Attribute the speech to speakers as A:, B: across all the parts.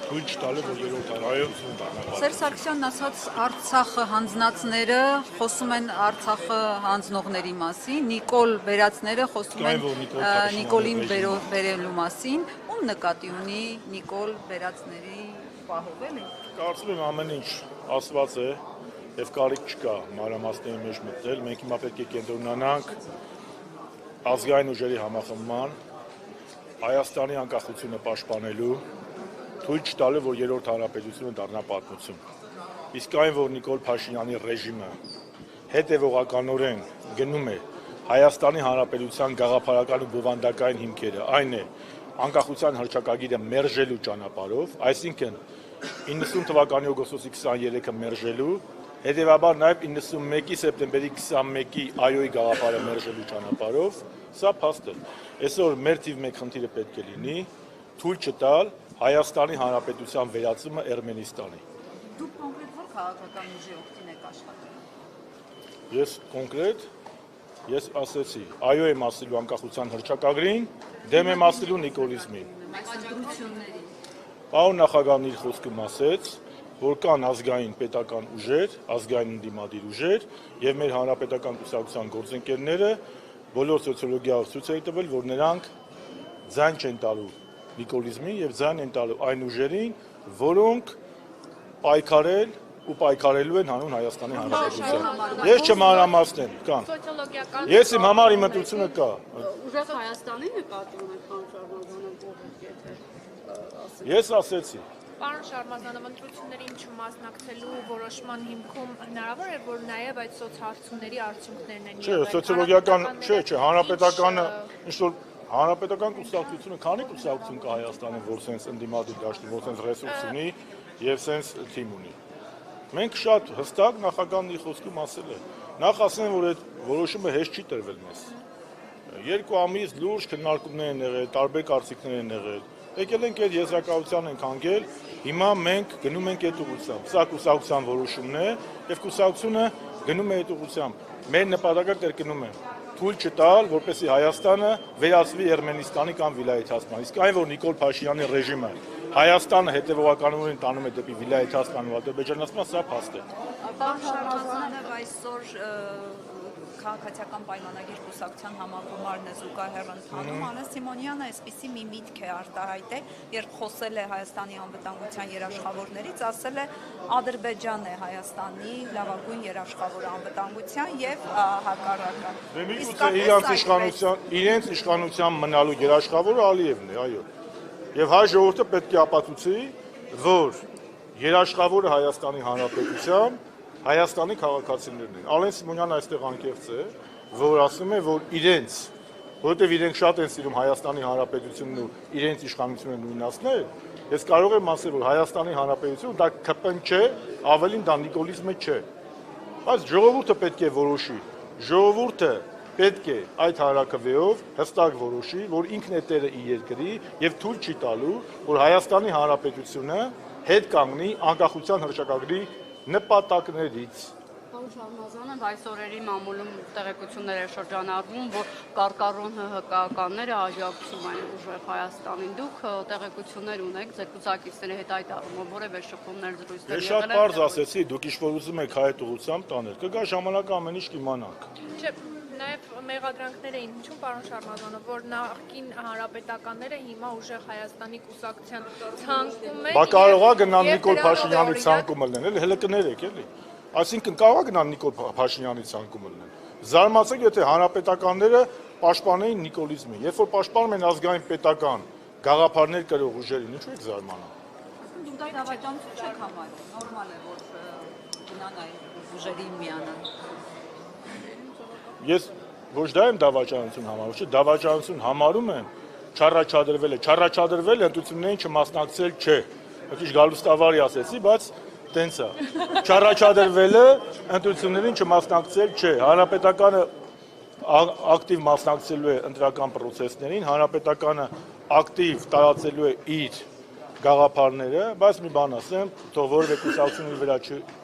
A: թույլ չտալու, որ երրորդ հանրապետություն դառնա։
B: Սերժ Սարգսյանն ասաց Արցախը հանձնածները խոսում են Արցախը հանձնողների մասին, Նիկոլ վերածները խոսում են Նիկոլին բերելու մասին, ում նկատի ունի Նիկոլ վերածների պահով էլի։
A: Կարծում եմ ամեն ինչ ասված է եւ կարիք չկա մանրամասների մեջ մտնել, մենք հիմա պետք է կենտրոնանանք ազգային ուժերի համախմբման, Հայաստանի անկախությունը պաշտպանելու, թույլ չտալու, որ երրորդ հանրապետությունը դառնա պատմություն։ Իսկ այն, որ Նիկոլ Փաշինյանի ռեժիմը հետևողականորեն գնում է Հայաստանի Հանրապետության գաղափարական ու բովանդակային հիմքերը, այն է անկախության հռչակագիրը մերժելու ճանապարհով, այսինքն 90 թվականի օգոստոսի 23-ը մերժելու, հետևաբար նաև 91-ի սեպտեմբերի 21-ի ԱՅՈ-ի գաղափարը մերժելու ճանապարհով, սա փաստ է։ Այսօր մեր թիվ 1 խնդիրը պետք է լինի թույլ չտալ Հայաստանի Հանրապետության վերածումը Էրմենիստանի։
B: Դուք կոնկրետ որ քաղաքական ուժի օգտին եք աշխատում։
A: Ես ասեցի, այո եմ ասելու անկախության հռչակագրին, դեմ եմ ասելու նիկոլիզմին։ Պարոն նախագահն իր խոսքում ասեց, որ կան ազգային պետական ուժեր, ազգային ընդդիմադիր ուժեր եւ մեր հանրապետական կուսակցության գործընկերները բոլոր սոցիոլոգիայով ցույց են տվել, որ նրանք ձայն չեն տալու նիկոլիզմին եւ ձայն են տալու այն ուժերին, որոնք պայքարել ու պայքարելու են հանուն Հայաստանի Հանրապետության։ Ես չմանրամասնեմ, կան։ Ես իմ համար իմտությունը կա։
C: Ուժեղ Հայաստանի նկատի ունեք Շարմազանը կողմից եթե ասել։
A: Ես ասեցի։
D: Պարոն Շարմազանով, ընտրություններին չմասնակցելու որոշման հիմքում հնարավոր է, որ նաև այդ սոցհարցումների արդյունքներն են
A: եղել։ Չէ, սոցիոլոգիական, չէ, հանրապետականը, ինչ-որ հանրապետական կուսակցությունը, քանի կուսակցություն կա Հայաստանում, որ սենց ընդդիմադիր դաշտի, որ սենց ռեսուրս ունի եւ սենց թիմ ունի։ Մենք շատ հստակ նախագահն իր խոսքում ասել է։ Նախ ասեմ, որ այդ որոշումը հեշտ չի տրվել մեզ։ 2 ամիս լուրջ քննարկումներ են եղել, տարբեր կարծիքներ են եղել։ Եկել ենք այդ եզրակացության ենք հանգել, հիմա մենք գնում ենք այդ ուղղությամբ։ Սա կուսակցության որոշումն է եւ կուսակցությունը գնում է այդ ուղղությամբ։ Մեր նպատակը կրկնում եմ, թույլ չտալ, որպեսզի Հայաստանը վերածվի Էրմենիստանի կամ վիլայեթացման։ Իսկ այն, որ Նիկոլ Փաշինյանի ռեժիմը Հայաստանը հետևողականորեն տանում է դեպի վիլայեթացման ու ադրբեջանացման, սա փաստ է։
B: Պարոն Շարմազանով այսօր քաղաքացիական պայմանագիր կուսակցության համագումարն է զուգահեռ ընթանում, Անես Սիմոնյանը այսպիսի մի միտք է արտահայտել, երբ խոսել է Հայաստանի անվտանգության երաշխավորներից, ասել է Ադրբեջանն է Հայաստանի լավագույն երաշխավորը անվտանգության եւ հակառակը։
A: Իրենց իշխանության մնալու երաշխավորը Ալիևն է, այո։ Եվ հայ ժողովուրդը պետք է ապացուցի, որ երաշխավորը Հայաստանի Հանրապետության Հայաստանի քաղաքացիներն են։ Ալեն Սիմոնյանը այստեղ անկեղծ է, որ ասում է, որ իրենց, որովհետև իրենք շատ են սիրում Հայաստանի Հանրապետությունն ու իրենց իշխանությունը նույնացնել, ես կարող եմ ասել, որ Հայաստանի Հանրապետությունը դա ԿՊ-ն չէ, ավելին դա նիկոլիզմը չէ։ Բայց ժողովուրդը պետք է որոշի։ Ժողովուրդը պետք է այդ հանրաքվեով հստակ որոշի, որ ինքն է տերը իր երկրի եւ թույլ չի տալու, որ Հայաստանի Հանրապետությունը հետ կանգնի անկախության հռչակագրի նպատակներից։
C: Պարոն Շարմազանով, այս օրերի մամուլում տեղեկություններ է շրջանառվում, որ կարկառոն ՀՀԿ-ականները աջակցում են ուժեղ Հայաստանին։ Դուք տեղեկություններ ունեք ձեր կուսակիցների հետ այդ առումով որևէ շփումներ զրույցներ
A: եղել են։ Ես շատ պարզ ասեցի, դուք ինչ-որ ուզում եք այդ ուղղությամբ տանել, կգա ժամանակը ամեն ինչ կիմանանք։
D: Չէ, նաև մեղադրանքներ էին հնչում, պարոն Շարմազանով, որ նախկին հանրապետականները հիմա ուժեղ Հայաստանի կուսակցության ցանկում են։
A: Բա կարող է գնալ Նիկոլ Փաշինյանի ցանկում լինել, հələ կներեք էլի։ Այսինքն կարող է գնալ Նիկոլ Փաշինյանի ցանկում լինել։ Զարմացեք, եթե հանրապետականները պաշտպանեին նիկոլիզմին, երբ որ պաշտպանում են ազգային պետական գաղափարներ կրող ուժերին, ինչու եք զարմանում։
B: Դուք դա դավաճանություն չեք համարում, նորմալ է, որ գնան այն ուժերին միանան։
A: Ես ոչ դա եմ դավաճանություն համարում, չէ, դավաճանություն համարում եմ չառաջադրվել ընտրություններին չմասնակցել չէ։ Եկիշ գալուստավարի ասեցի, բայց տենց է։ Չառաջադրվելը ընտրություններին չմասնակցել չէ։ Հանրապետականը ակտիվ մասնակցելու է ընտրական process-ներին, հանրապետականը ակտիվ տարածելու է իր գաղափարները, բայց մի բան ասեմ, թող որևէ կուսակցություն իր վրա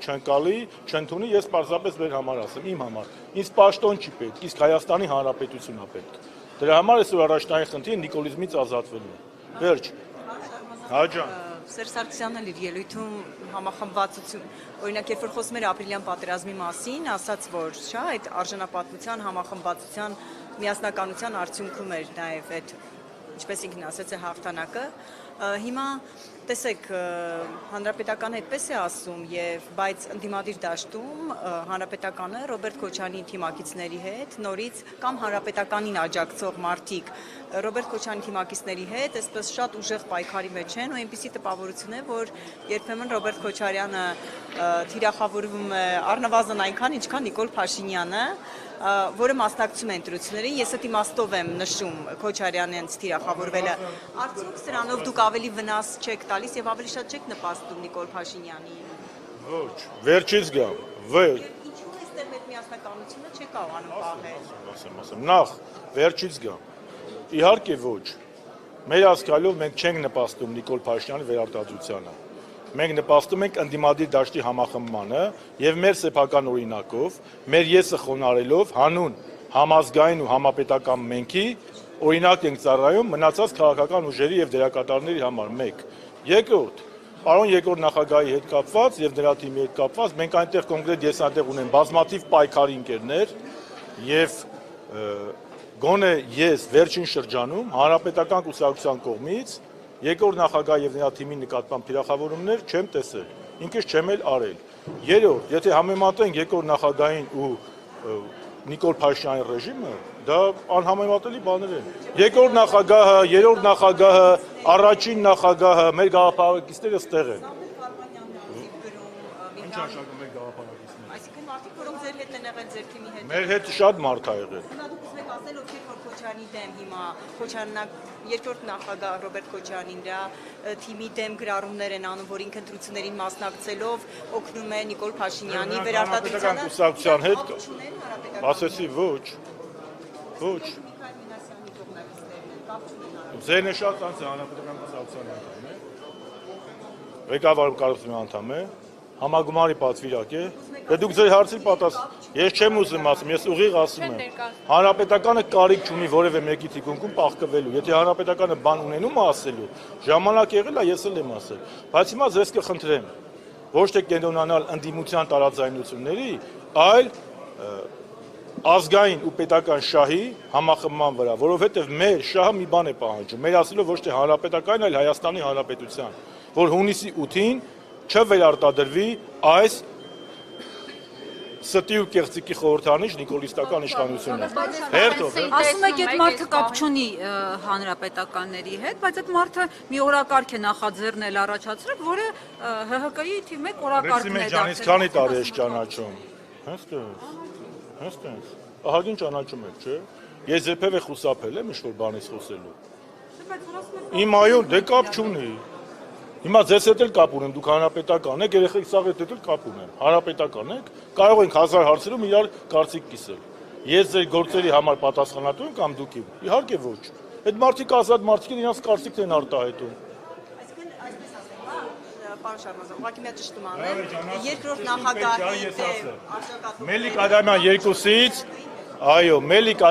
A: չընկալի, չընդունի, ես պարզապես մեր համար ասեմ, իմ համար։ Ինձ պաշտոն չի պետք, իսկ Հայաստանի Հանրապետությունն է պետք։ Դրա համար այսօր առաջնային խնդիրը նիկոլիզմից ազատվելն է։ Վերջ։ Հաջան։
E: Սերժ Սարգսյանն էլ իր ելույթում համախմբվածություն, օրինակ երբ որ խոսում էր ապրիլյան պատերազմի մասին, ասաց, որ շա այդ արժանապատվության, համախմբվածության, միասնականության արդյունքում էր նաև այդ, ինչպես ինքն ասաց, է հաղթանակը։ Հիմա տեսեք, հանրապետականը այդպես է ասում, բայց ընդդիմադիր դաշտում հանրապետականը Ռոբերտ Քոչարյանի թիմակիցների հետ նորից կամ հանրապետականին աջակցող մարդիկ Ռոբերտ Քոչարյանի թիմակիցների հետ այսպես շատ ուժեղ պայքարի մեջ են ու այնպիսի տպավորություն է, որ երբեմն Ռոբերտ Քոչարյանը թիրախավորվում է առնվազն այնքան, ինչքան Նիկոլ Փաշինյանը, որը մասնակցում է ընտրություններին, ես այդ իմաստով եմ նշում Քոչարյանից թիրախավորվելը։ Արդյոք սրանով դուք ավելի վնաս չեք տալիս եւ ավելի շատ չեք նպաստում Նիկոլ Փաշինյանին։
A: Ոչ, վերջից գամ, ոչ։
E: Ինչու այստեղ այդ միասնականությունը չեք կարողանում պահել։
A: Ասեմ, նախ վերջից գամ։ Իհարկե ոչ։ Մեր հասկալով մենք չենք նպաստում Նիկոլ Փաշինյանի վերարտադրությանը։ Մենք նպաստում ենք ընդդիմադիր դաշտի համախմբմանը եւ մեր սեփական օրինակով, մեր եսը խոնարելով հանուն համազգային ու համապետական մենքի օրինակ ենք ծառայում մնացած քաղաքական ուժերի եւ դերակատարների համար 1։ Երկրորդ, պարոն երկրորդ նախագահի հետ կապված եւ նրա թիմի հետ կապված մենք այնտեղ կոնկրետ ես այնտեղ ունեմ բազմաթիվ պայքարի ընկերներ եւ գոնե ես վերջին շրջանում հանրապետական կուսակցության կողմից երկրորդ նախագահ եւ նրա թիմի նկատմամբ թիրախավորումներ չեմ տեսել, ինքս չեմ էլ արել։ Երրորդ, եթե համեմատենք երկրորդ նախագահին ու Նիկոլ Փաշինյանի ռեժիմը, դա անհամեմատելի բաներ են։ Երկրորդ նախագահը, երրորդ նախագահը, առաջին նախագահը, մեր գաղափարակիցները ստեղ են։ Ինչ աշխատում եք գաղափարակիցները։
E: Այսինքն մարդիկ, որոնք ձեր հետ են եղել ձեր թիմի հետ։
A: Մեր հետ շատ մարդ ա եղել։
E: Հիմա դուք ուզում եք ասել, ովքեր որ Քոչարյանի դեմ հիմա Քոչարյանն երկրորդ նախագահ Ռոբերտ Քոչարյանին դրա թիմի դեմ գրառումներ են անում, որ ինքը ընտրություններին մասնակցելով օգնում է Նիկոլ Փաշինյանի վերարտադրությանը։
A: Կուսակցության հետ ասեցի ոչ։ Ոչ։ Ձերնշատ անց հանրապետական կուսակցության անդամ է։ Ղեկավարում կառույցի անդամ է։ Համագումարի պատվիրակ է։ Դե դուք ձեր հարցի պատասխան։ Ես չեմ ուզում ասում, ես ուղիղ ասում եմ։ Հանրապետականը կարիք չունի որևէ մեկի թիկունքում պահկվելու։ Եթե հանրապետականը բան ունենում է ասելու, ժամանակ եղել է, ես էլ եմ ասել։ Բայց հիմա ձեզ կխնդրեմ, ոչ թե կենտրոնանալ ընդդիմության տարաձայնությունների, այլ ազգային ու պետական շահի համախմբման վրա, որովհետև մեր շահը մի բան է պահանջում, մեր ասելով ոչ թե հանրապետական, այլ Հայաստանի Հանրապետության, որ հունիսի 8-ին չվերարտադրվի այս ստի ու կեղծիկի խորհրդանիշ նիկոլիստական իշխանությունը։ Հերթով։
B: Ասում եք, այդ մարդը կապ չունի հանրապետականների հետ, բայց այդ մարդը մի օրակարգ է նախաձեռնել առաջացրել, որը ՀՀԿ-ի թիմի օրակարգն է
A: դարձել։ Քանի տարի է ճանաչում։ Հենց ահագին ճանաչում եք, չէ՞։ Ես երբևէ խուսափել եմ ինչ-որ բանից խոսելու։ Իմ այո, դե կապ չունի։ Հիմա ձեզ հետ էլ կապ ունեմ, դուք հանրապետական եք, երեխեք սաղ հետ էլ կապ ունեմ, հանրապետական եք, կարող ենք 1000 հարցերում իրար կարծիք կիսել։ Ես ձեր գործերի համար պատասխանատու եմ կամ դուք իմ։ Իհարկե ոչ։ Այդ մարդիկ ազատ մարդիկ են, իրենց կարծիքն են արտահայտում։
E: Այսինքն այսպես ասեմ, պարոն Շարմազան, ուղղակի մի հատ ճշտում անեմ, երկրորդ նախագահի դեմ
A: Մելիք Ադամյան 2-ից, այո, Մելիք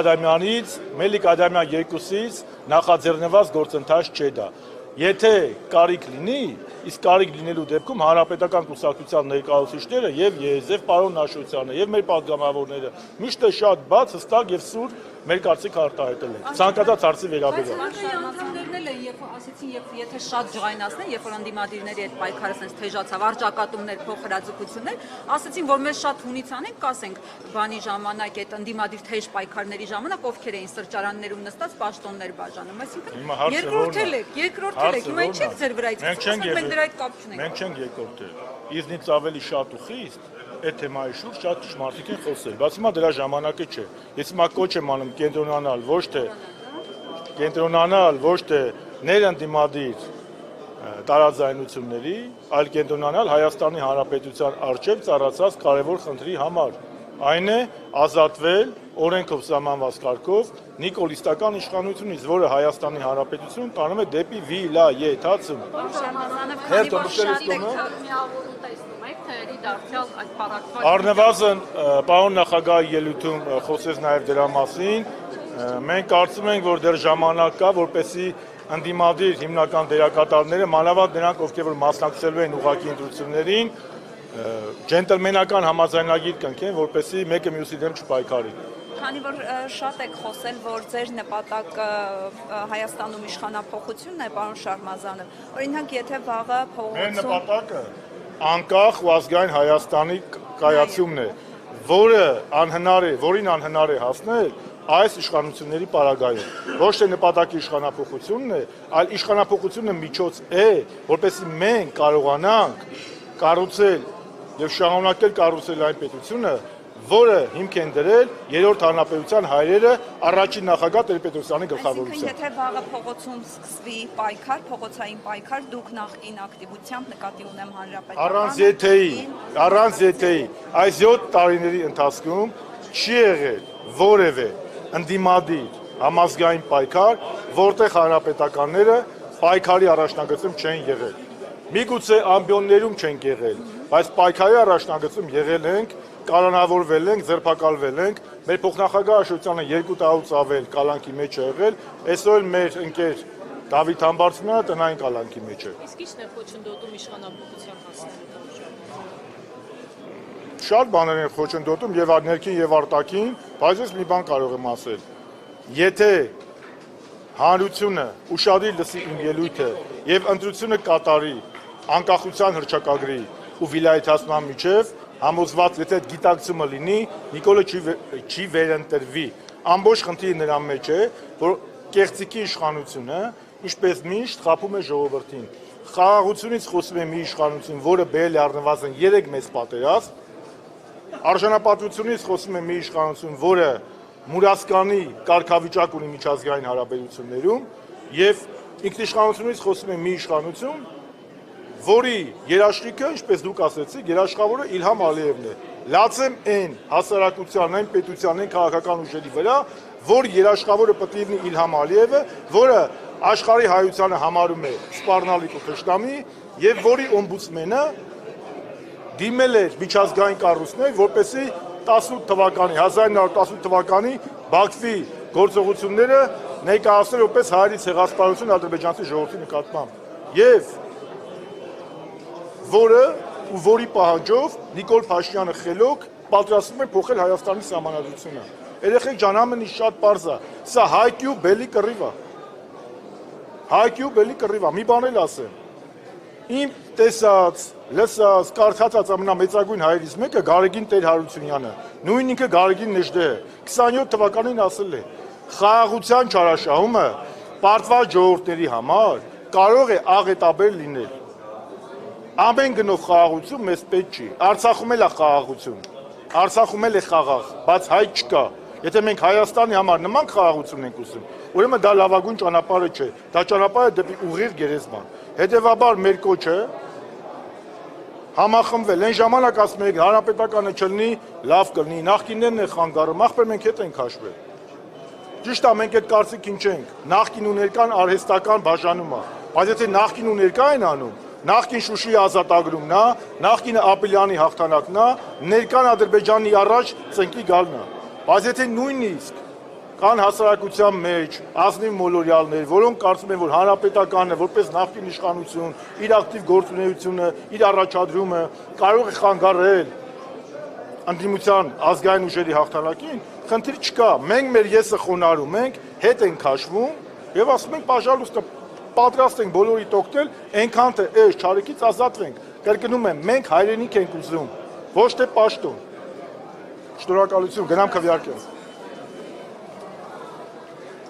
A: Ադամյան 2-ից նախաձեռնված գործընթաց չէ դա։ Եթե կարիք լինի, իսկ կարիք լինելու դեպքում հանրապետական կուսակցության ներկայացուցիչները եւ ԵԶ պարոն Նաշոյցյանը եւ մեր պատգամավորները միշտ է շատ բաց, հստակ եւ սուր մեր կարծիքը արտահայտել են։ Ցանկացած հարցի վերաբերյալ։
B: Անդամներն են, երբ ասեցին, եթե շատ ջղայնացնեն, երբ որ անդիմադիրների հետ պայքարը sense թեժացավ, արճակատումներ, փոխհրաձգություններ, ասեցին, որ մեզ շատ հունից անենք, կասենք, բանի ժամանակ այդ անդիմադիր թեժ պայքարների ժամանակ ովքեր էին սրճարաններում նստած պաշտոններ բաժանում, այսինքն երկրորդել եք, հիմա ինչ եք ձեր վրայից, մենք դրա հետ կապ չունենք։
A: Մենք չենք երկրորդել։ Իզնից ավելի շատ ու խիստ այդ թեմայի շուրջ շատ քիչ մարդիկ են խոսել, բայց հիմա դրա ժամանակը չէ։ Ես հիմա կոչ եմ անում կենտրոնանալ ոչ թե ներընդդիմադիր տարաձայնությունների, այլ կենտրոնանալ Հայաստանի Հանրապետության առջև ծառացած կարևոր խնդրի համար։ Այն է ազատվել օրենքով սահմանված կարգով նիկոլիստական իշխանությունից, որը Հայաստանի Հանրապետությունում տանում է դեպի վիլայեթացում։ Առնվազն պարոն նախագահի ելույթում խոսեց նաև դրա մասին։ Մենք կարծում ենք, որ դեռ ժամանակ կա, որպեսզի ընդդիմադիր հիմնական դերակատարները, մանավանդ նրանք, ովքեր որ մասնակցելու են ուղղակի ընտրություններին, ջենտլմենական համաձայնագիր կնքեն, որպեսզի մեկը մյուսի դեմ չպայքարի։
B: Քանի որ շատ եք խոսել, որ ձեր նպատակը Հայաստանում իշխանափոխությունն է, պարոն Շարմազանով, օրինակ, եթե վաղը
A: Մեր
B: փողոցում
A: նպատակը անկախ ու ազգային Հայաստանի կայացումն է, որին անհնար է հասնել այս իշխանությունների պարագայում։ Ոչ թե նպատակի իշխանափոխությունն է, այլ իշխանափոխությունը միջոց է, որպեսզի մենք կարողանանք կառուցել եւ շարունակել կառուցել այն պետությունը, որը հիմք են դրել երրորդ հանրապետության հայրերը առաջին նախագահ Տեր-Պետրոսյանի գլխավորությամբ։
B: Եթե վաղը փողոցում սկսվի պայքար, փողոցային պայքար, դուք նախկին ակտիվությամբ նկատի ունեմ հանրապետական
A: առանց եթեի այս 7 տարիների ընթացքում չի եղել որևէ ընդդիմադիր համազգային պայքար, որտեղ հանրապետականները պայքարի առաջնագծում չեն եղել։ Միգուցե ամբիոններում չենք եղել, բայց պայքարի առաջնագծում եղել ենք, կալանավորվել ենք, ձերբակալվել ենք, մեր փոխնախագահ Աշոտյանը 200-ից ավել կալանքի մեջ է եղել, այսօր էլ մեր ընկեր Դավիթ Համբարձումյանը տնային կալանքի մեջ է։
F: Իսկ ի՞նչն է խոչընդոտում իշխանափոխության հասնելու։
A: Շատ բաներ են խոչընդոտում եւ ներքին եւ արտաքին, բայց ես մի բան կարող եմ ասել։ Եթե հանրությունը ուշադիր լսի իմ ելույթը եւ ընտրությունը կատարի անկախության հռչակագրի ու վիլայեթացման միջև, համոզված, եթե այդ գիտակցումը լինի, Նիկոլը չի վերընտրվի։ Ամբողջ խնդիրը նրա մեջ է, որ կեղծիկի իշխանությունը, ինչպես միշտ, խաբում է ժողովրդին։ Խաղաղությունից խոսում է մի իշխանություն, որը բերել է առնվազն 3 մեծ պատերազմ, արժանապատվությունից խոսում է մի իշխանություն, որը մուրացկանի կարգավիճակ ունի միջազգային հարաբերություններում, եւ ինքնիշխանությունից խոսում է մի իշխանություն, որի երաշխիքը, ինչպես դուք ասեցիք, երաշխավորը Իլհամ Ալիևն է։ Լացեմ այն հասարակության, այն պետության, այն քաղաքական ուժերի վրա, որ երաշխավորը պետք է լինի Իլհամ Ալիևը, որը աշխարհի հայությանը համարում է սպառնալիք ու թշնամի, եւ որի օմբուդսմենը դիմել էր միջազգային կառույցներ, որպեսզի 1918 թվականի Բաքվի գործողությունները ներկայացնել որպես հայերի ցեղասպանություն ադրբեջանցի ժողովրդի նկատմամբ։ Եվ որի պահանջով Նիկոլ Փաշինյանը խելոք պատրաստվում է փոխել Հայաստանի սահմանադրությունը։ Երեխեք ջան, ամեն ինչ շատ պարզ է։ Սա հայկյու բելի կռիվ է։ Հայկյու բելի կռիվ է։ Մի բան էլ ասեմ։ Իմ տեսած, լսած, կարդացած ամենամեծագույն հայերից մեկը Գարեգին Տեր-Հարությունյանը, նույն ինքը Գարեգին Նեժդեհը 27 թվականին ասել է. խաղաղության չարաշահումը պարտված ժողովուրդների համար կարող է աղետաբեր լինել։ Ամեն գնով խաղաղություն մեզ պետք չի։ Արցախում էլ է խաղաղություն։ Արցախում էլ է խաղաղ, բայց հայ չկա։ Եթե մենք Հայաստանի համար նման խաղաղություն ենք ուզում, ուրեմն դա լավագույն ճանապարհը չէ։ Դա ճանապարհը դեպի ուղիղ գերեզման։ Հետևաբար մեր կոչը համախմբվել։ Այն ժամանակ ասում եք հանրապետականը չլինի, լավ կլինի, նախկիններն է խանգարում, ախպեր մենք հետ ենք հաշվել։ Ճիշտ է, մենք այդ կարծիքին չենք։ Նախկին ու ներկան արհեստական բաժանում է։ Բայց եթե նախկին ու ներկա են անում, նախկին Շուշիի ազատագրումն է, նախկինը Ապիլյանի հաղթանակն է, ներկան Ադրբեջանի առաջ ծնկի գալն է։ Բայց եթե նույնիսկ կան հասարակության մեջ ազնիվ մոլորյալներ, որոնք կարծում են, որ հանրապետականը որպես նախկին իշխանություն, իր ակտիվ գործունեությունը, իր առաջադրումը կարող է խանգարել ընդդիմության ազգային ուժերի հաղթանակին, խնդիր չկա։ Մենք մեր եսը խոնարհում ենք, հետ ենք հաշվում եւ ասում ենք, «Պաժալուստը, պատրաստ ենք բոլորիդ օգնել, այնքան թե այս չարիքից ազատվենք»։ Կրկնում եմ, մենք հայրենիք ենք ուզում, ոչ թե պաշտոն։ Շնորհակալություն, գնամ քվեարկեմ։